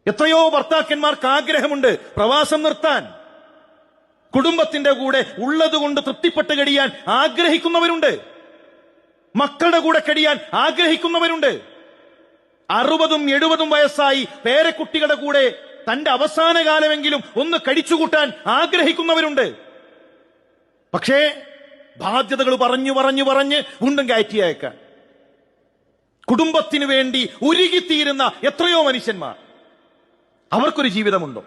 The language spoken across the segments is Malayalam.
എത്രയോ ഭർത്താക്കന്മാർക്ക് ആഗ്രഹമുണ്ട് പ്രവാസം നിർത്താൻ. കുടുംബത്തിന്റെ കൂടെ ഉള്ളതുകൊണ്ട് തൃപ്തിപ്പെട്ട് കഴിയാൻ ആഗ്രഹിക്കുന്നവരുണ്ട്. മക്കളുടെ കൂടെ കഴിയാൻ ആഗ്രഹിക്കുന്നവരുണ്ട്. 60ഉം 70ഉം വയസ്സായി പേരക്കുട്ടികളുടെ കൂടെ തന്റെ അവസാന കാലമെങ്കിലും ഒന്ന് കഴിച്ചുകൂട്ടാൻ ആഗ്രഹിക്കുന്നവരുണ്ട്. പക്ഷേ ബാധ്യതകൾ പറഞ്ഞ് വീണ്ടും കയറ്റിയേക്കാൻ കുടുംബത്തിന് വേണ്ടി ഉരുകിത്തീരുന്ന എത്രയോ മനുഷ്യന്മാർ. അവർക്കൊരു ജീവിതമുണ്ടോ?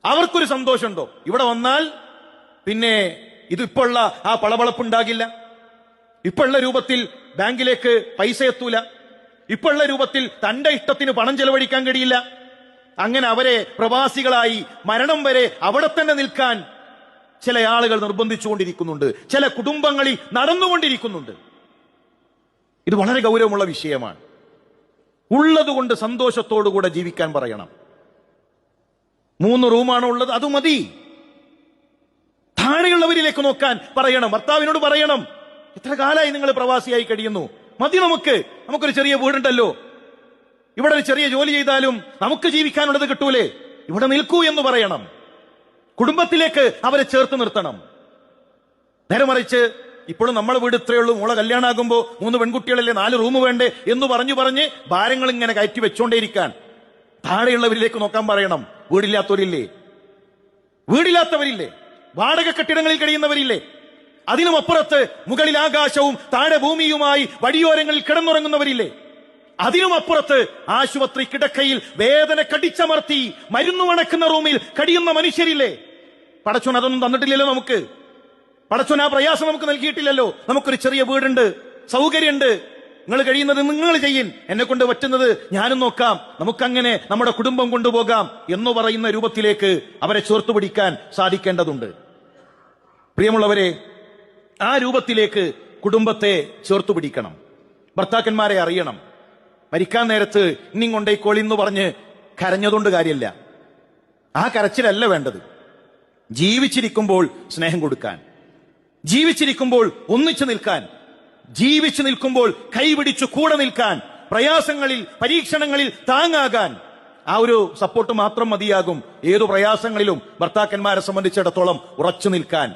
അവർക്കൊരു സന്തോഷമുണ്ടോ? ഇവിടെ വന്നാൽ പിന്നെ ഇതിപ്പോഴുള്ള ആ പളപളപ്പുണ്ടാകില്ല. ഇപ്പോഴുള്ള രൂപത്തിൽ ബാങ്കിലേക്ക് പൈസ എത്തൂല. ഇപ്പോഴുള്ള രൂപത്തിൽ തന്റെ ഇഷ്ടത്തിന് പണം ചെലവഴിക്കാൻ കഴിയില്ല. അങ്ങനെ അവരെ പ്രവാസികളായി മരണം വരെ അവിടെ തന്നെ നിൽക്കാൻ ചില ആളുകൾ നിർബന്ധിച്ചുകൊണ്ടിരിക്കുന്നുണ്ട്. ചില കുടുംബങ്ങളിൽ നടന്നുകൊണ്ടിരിക്കുന്നുണ്ട്. ഇത് വളരെ ഗൗരവമുള്ള വിഷയമാണ്. ഉള്ളതുകൊണ്ട് സന്തോഷത്തോടുകൂടെ ജീവിക്കാൻ പറയണം. 3 റൂമാണോ ഉള്ളത്? അത് മതി. താഴെയുള്ളവരിലേക്ക് നോക്കാൻ പറയണം. ഭർത്താവിനോട് പറയണം, എത്ര കാലമായി നിങ്ങൾ പ്രവാസിയായി കഴിയുന്നു, മതി, നമുക്കൊരു ചെറിയ വീടുണ്ടല്ലോ, ഇവിടെ ഒരു ചെറിയ ജോലി ചെയ്താലും നമുക്ക് ജീവിക്കാനുള്ളത് കിട്ടൂലേ, ഇവിടെ നിൽക്കൂ എന്ന് പറയണം. കുടുംബത്തിലേക്ക് അവരെ ചേർത്ത് നിർത്തണം. നേരെ മറിച്ച് ഇപ്പോഴും നമ്മളെ വീട് ഇത്രയേ ഉള്ളൂ, മോളെ കല്യാണമാകുമ്പോ 3 പെൺകുട്ടികളല്ലേ, 4 റൂം വേണ്ടേ എന്ന് പറഞ്ഞ് ഭാരങ്ങൾ ഇങ്ങനെ കയറ്റി വെച്ചോണ്ടേയിരിക്കാൻ താഴെയുള്ളവരിലേക്ക് നോക്കാൻ പറയണം. വീടില്ലാത്തവരില്ലേ, വാടക കെട്ടിടങ്ങളിൽ കഴിയുന്നവരില്ലേ, അതിനുമപ്പുറത്ത് മുകളിൽ ആകാശവും താഴെ ഭൂമിയുമായി വഴിയോരങ്ങളിൽ കിടന്നുറങ്ങുന്നവരില്ലേ, അതിനുമപ്പുറത്ത് ആശുപത്രി കിടക്കയിൽ വേദന കടിച്ചമർത്തി മരുന്നു മണക്കുന്ന റൂമിൽ കഴിയുന്ന മനുഷ്യരില്ലേ. പടച്ചോൻ അതൊന്നും തന്നിട്ടില്ലല്ലോ നമുക്ക്. പടച്ചോൻ ആ പ്രയാസം നമുക്ക് നൽകിയിട്ടില്ലല്ലോ. നമുക്കൊരു ചെറിയ വീടുണ്ട്, സൗകര്യമുണ്ട്, നിങ്ങൾ കഴിയുന്നത് നിങ്ങൾ ചെയ്യിൻ, എന്നെ കൊണ്ട് പറ്റുന്നത് ഞാനും നോക്കാം, നമുക്കങ്ങനെ നമ്മുടെ കുടുംബം കൊണ്ടുപോകാം എന്ന് പറയുന്ന രൂപത്തിലേക്ക് അവരെ ചേർത്തുപിടിക്കാൻ സാധിക്കേണ്ടതുണ്ട്. പ്രിയമുള്ളവരെ, ആ രൂപത്തിലേക്ക് കുടുംബത്തെ ചേർത്തുപിടിക്കണം. ഭർത്താക്കന്മാരെ അറിയണം. മരിക്കാൻ നേരത്ത് ഇനിയും കൊണ്ടേക്കോളി എന്ന് പറഞ്ഞ് കരഞ്ഞതുകൊണ്ട് കാര്യമില്ല. ആ കരച്ചിലല്ല വേണ്ടത്. ജീവിച്ചിരിക്കുമ്പോൾ സ്നേഹം കൊടുക്കാൻ, ജീവിച്ചിരിക്കുമ്പോൾ ഒന്നിച്ചു നിൽക്കാൻ, ജീവിച്ചു നിൽക്കുമ്പോൾ കൈപിടിച്ചു കൂടെ നിൽക്കാൻ, പ്രയാസങ്ങളിൽ പരീക്ഷണങ്ങളിൽ താങ്ങാകാൻ ആ ഒരു സപ്പോർട്ട് മാത്രം മതിയാകും ഏതു പ്രയാസങ്ങളിലും ഭർത്താക്കന്മാരെ സംബന്ധിച്ചിടത്തോളം ഉറച്ചു നിൽക്കാൻ.